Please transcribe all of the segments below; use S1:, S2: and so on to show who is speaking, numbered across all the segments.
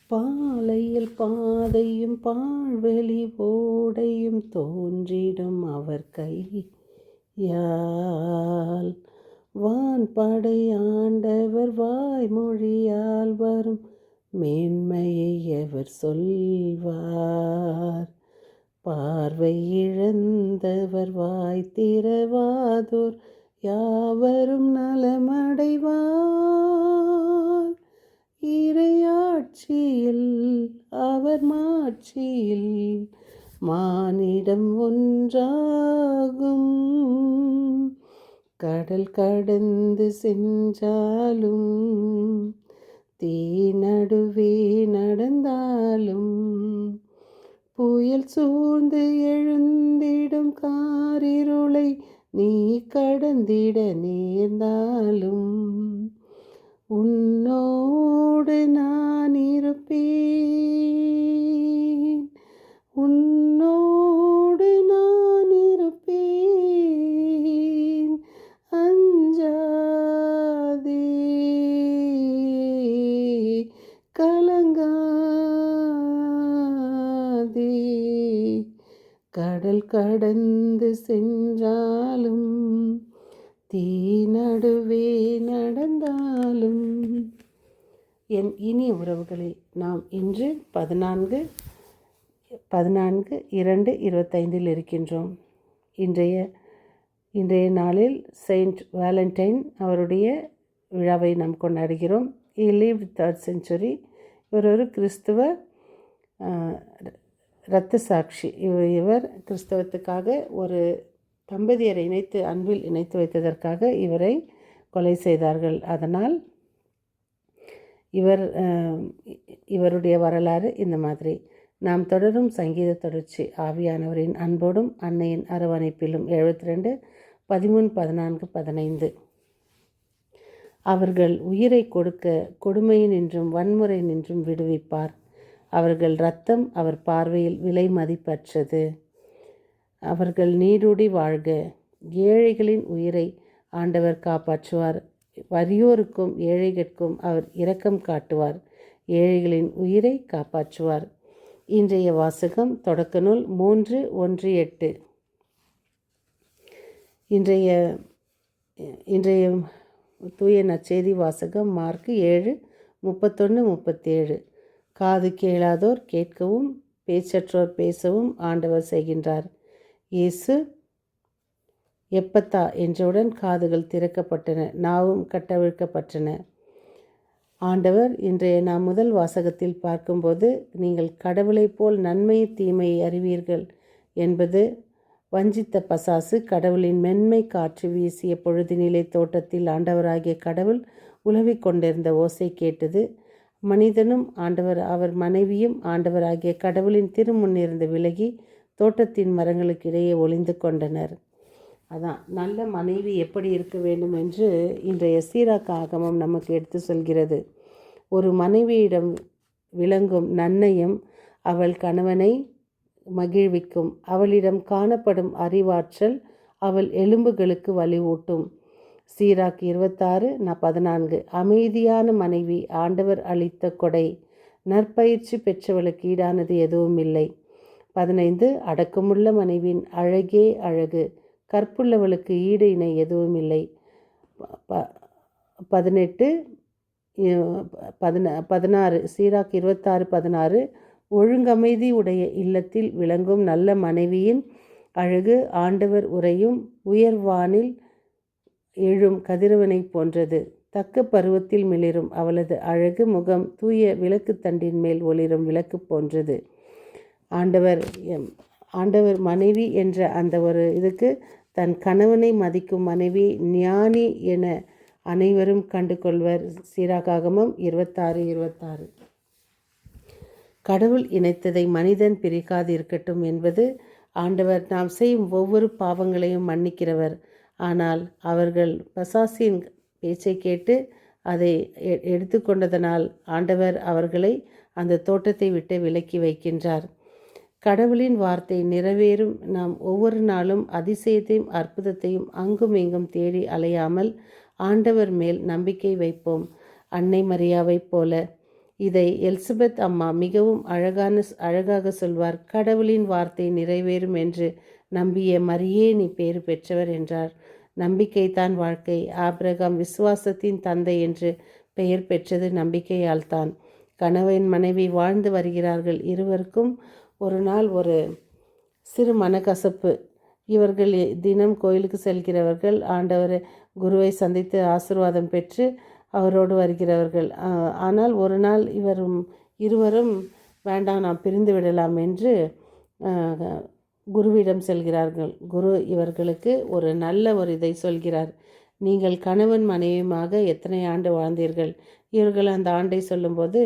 S1: பாலையில் பாதையும் பாழ்வெளி ஓடையும் தோன்றிடும் அவர் கையால். வான்படை ஆண்டவர் வாய்மொழியால் வரும் மேன்மையை எவர் சொல்வார்? பார்வை இழந்தவர் வாய் திறவாதோர் யாவரும் நலமடைவார். இறையாட்சியில் அவர் மாட்சியில் மானிடம் ஒன்றாகும். கடல் கடந்து சென்றாலும் தீ நடுவே நடந்தாலும் புயல் சூழ்ந்து எழுந்திடும் காரிருளை நீ கடந்திட நேர்ந்தாலும் உன்னோடு நான் இருப்பேன், உன்னோடு நான் இருப்பேன். அஞ்சாதே கலங்காதே. கடல் கடந்து சென்றாலும் தீ நடுவே நடந்தாலும். என் இனிய உறவுகளே, நாம் இன்று 14/2/25 இருக்கின்றோம். இன்றைய நாளில் செயின்ட் வேலண்டைன் அவருடைய விழாவை நாம் கொண்டாடுகிறோம். He lived 3rd century. இவர் ஒரு கிறிஸ்துவ இரத்த சாட்சி. இவர் கிறிஸ்தவத்துக்காக ஒரு தம்பதியரை அன்பில் இணைத்து வைத்ததற்காக இவரை கொலை செய்தார்கள். அதனால் இவருடைய வரலாறு இந்த மாதிரி. நாம் தொடரும் சங்கீத தொடர்ச்சி. ஆவியானவரின் அன்போடும் அன்னையின் அரவணைப்பிலும் 72 13 14 15. அவர்கள் உயிரை கொடுக்க கொடுமையினின்றும் வன்முறை நின்றும் விடுவிப்பார். அவர்கள் இரத்தம் அவர் பார்வையில் விலை மதிப்பற்றது. அவர்கள் நீடூடி வாழ்க. ஏழைகளின் உயிரை ஆண்டவர் காப்பாற்றுவார். வறியோருக்கும் ஏழைகளுக்கும் அவர் இரக்கம் காட்டுவார். ஏழைகளின் உயிரை காப்பாற்றுவார். இன்றைய வாசகம் தொடக்க நூல் 3:1-8. இன்றைய தூய நற்செய்தி வாசகம் மார்க் 7:31-37. காது கேளாதோர் கேட்கவும் பேச்சற்றோர் பேசவும் ஆண்டவர் செய்கின்றார். இயேசு எப்பத்தா என்றவுடன் காதுகள் திறக்கப்பட்டன, நாவும் கட்டவிழ்க்கப்பட்டன. ஆண்டவர் இன்றைய நாம் முதல் வாசகத்தில் பார்க்கும்போது, நீங்கள் கடவுளைப் போல் நன்மை தீமையை அறிவீர்கள் என்பது வஞ்சித்த பசாசு கடவுளின் மென்மை காற்று வீசிய பொழுதினிலே தோட்டத்தில் ஆண்டவராகிய கடவுள் உலவிக் கொண்டிருந்த ஓசை கேட்டது. மனிதனும் அவர் மனைவியும் ஆண்டவராகிய கடவுளின் திருமுன்னிருந்து விலகி தோட்டத்தின் மரங்களுக்கு இடையே ஒளிந்து கொண்டனர். அதான் நல்ல மனைவி எப்படி இருக்க வேண்டும் என்று இன்றைய சீராக்க ஆகமம் நமக்கு எடுத்து சொல்கிறது. ஒரு மனைவியிடம் விளங்கும் நன்னயம் அவள் கணவனை மகிழ்விக்கும். அவளிடம் காணப்படும் அறிவாற்றல் அவள் எலும்புகளுக்கு வலிவூட்டும். சீராக் 26:14. அமைதியான மனைவி ஆண்டவர் அளித்த கொடை. நற்பயிற்சி பெற்றவளுக்கு ஈடானது எதுவும் இல்லை. 15. அடக்கமுள்ள மனைவியின் அழகே அழகு. கற்புள்ளவளுக்கு ஈடு இணை எதுவும் இல்லை. 16. சீராக் 26:16. ஒழுங்கமைதி உடைய இல்லத்தில் விளங்கும் நல்ல மனைவியின் அழகு ஆண்டவர் உறையும் உயர்வானில் எழும் கதிரவனை போன்றது. தக்க பருவத்தில் மிளிரும் அவளது அழகு முகம் தூய விளக்கு தண்டின் மேல் ஒளிரும் விளக்கு போன்றது. ஆண்டவர் மனைவி என்ற அந்த ஒரு இதுக்கு தன் கணவனை மதிக்கும் மனைவி ஞானி என அனைவரும் கண்டு கொள்வர். சீராகாகமம் 26:26. கடவுள் இணைத்ததை மனிதன் பிரிக்காது இருக்கட்டும் என்பது ஆண்டவர் நாம் செய்யும் ஒவ்வொரு பாவங்களையும் மன்னிக்கிறவர். ஆனால் அவர்கள் பசாசின் பேச்சை கேட்டு அதை எடுத்துக்கொண்டதனால் ஆண்டவர் அவர்களை அந்த தோட்டத்தை விட்டு விலக்கி வைக்கின்றார். கடவுளின் வார்த்தை நிறைவேறும் நாம் ஒவ்வொரு நாளும் அதிசயத்தையும் அற்புதத்தையும் அங்கும் இங்கும் தேடி அலையாமல் ஆண்டவர் மேல் நம்பிக்கை வைப்போம். அன்னை மரியாவைப் போல இதை எலிசபெத் அம்மா மிகவும் அழகாக சொல்வார். கடவுளின் வார்த்தை நிறைவேறும் என்று நம்பிய மரியே நீ பேறு பெற்றவர் என்றார். நம்பிக்கைத்தான் வாழ்க்கை. ஆபிரகாம் விசுவாசத்தின் தந்தை என்று பெயர் பெற்றது நம்பிக்கையால் தான். கணவன் மனைவி வாழ்ந்து வருகிறார்கள். இருவருக்கும் ஒரு நாள் ஒரு சிறு மனக்கசப்பு. இவர்கள் தினம் கோயிலுக்கு செல்கிறவர்கள். ஆண்டவர் குருவை சந்தித்து ஆசீர்வாதம் பெற்று அவரோடு வருகிறவர்கள். ஆனால் ஒரு நாள் இருவரும் வேண்டாம் நாம் பிரிந்து விடலாம் என்று குருவிடம் செல்கிறார்கள். குரு இவர்களுக்கு ஒரு நல்ல இதை சொல்கிறார். நீங்கள் கணவன் மனைவியுமாக எத்தனை ஆண்டு வாழ்ந்தீர்கள்? இவர்கள் அந்த ஆண்டை சொல்லும்போது,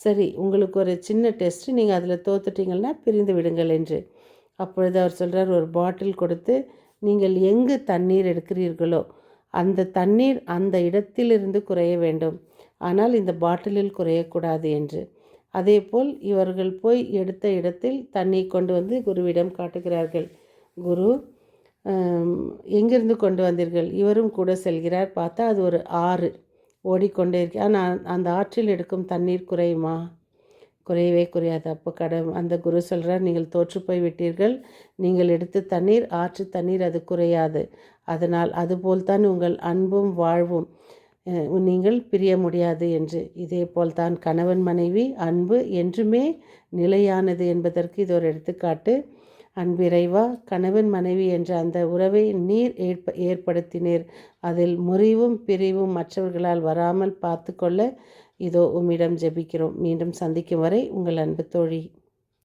S1: சரி உங்களுக்கு ஒரு சின்ன டெஸ்ட், நீங்கள் அதில் தோத்துட்டீங்கன்னா பிரிந்து விடுங்கள் என்று. அப்பொழுது அவர் சொல்கிறார், ஒரு பாட்டில் கொடுத்து நீங்கள் எங்கு தண்ணீர் எடுக்கிறீர்களோ அந்த தண்ணீர் அந்த இடத்திலிருந்து குறைய வேண்டும், ஆனால் இந்த பாட்டிலில் குறையக்கூடாது என்று. அதேபோல் இவர்கள் போய் எடுத்த இடத்தில் தண்ணீர் கொண்டு வந்து குருவிடம் காட்டுகிறார்கள். குரு, எங்கிருந்து கொண்டு வந்தீர்கள்? இவரும் கூட செல்கிறார். பார்த்தா அது ஒரு ஆறு ஓடிக்கொண்டே இருக்கு. ஆனால் அந்த ஆற்றில் எடுக்கும் தண்ணீர் குறையுமா? குறையவே குறையாது. அப்போ அந்த குரு சொல்கிறார், நீங்கள் தோற்று போய் விட்டீர்கள். நீங்கள் எடுத்த தண்ணீர் ஆற்று தண்ணீர், அது குறையாது. அதனால் அதுபோல்தான் உங்கள் அன்பும் வாழ்வும், நீங்கள் பிரிய முடியாது என்று. இதே போல்தான் கணவன் மனைவி அன்பு என்றுமே நிலையானது என்பதற்கு இது ஒரு எடுத்துக்காட்டு. அன்பிறைவா, கணவன் மனைவி என்ற அந்த உறவை நீர் ஏற்படுத்தினீர். அதில் முறிவும் பிரிவும் மற்றவர்களால் வராமல் பார்த்து கொள்ள இதோ உம்மிடம் ஜெபிக்கிறோம். மீண்டும் சந்திக்கும் வரை உங்கள் அன்பு தோழி.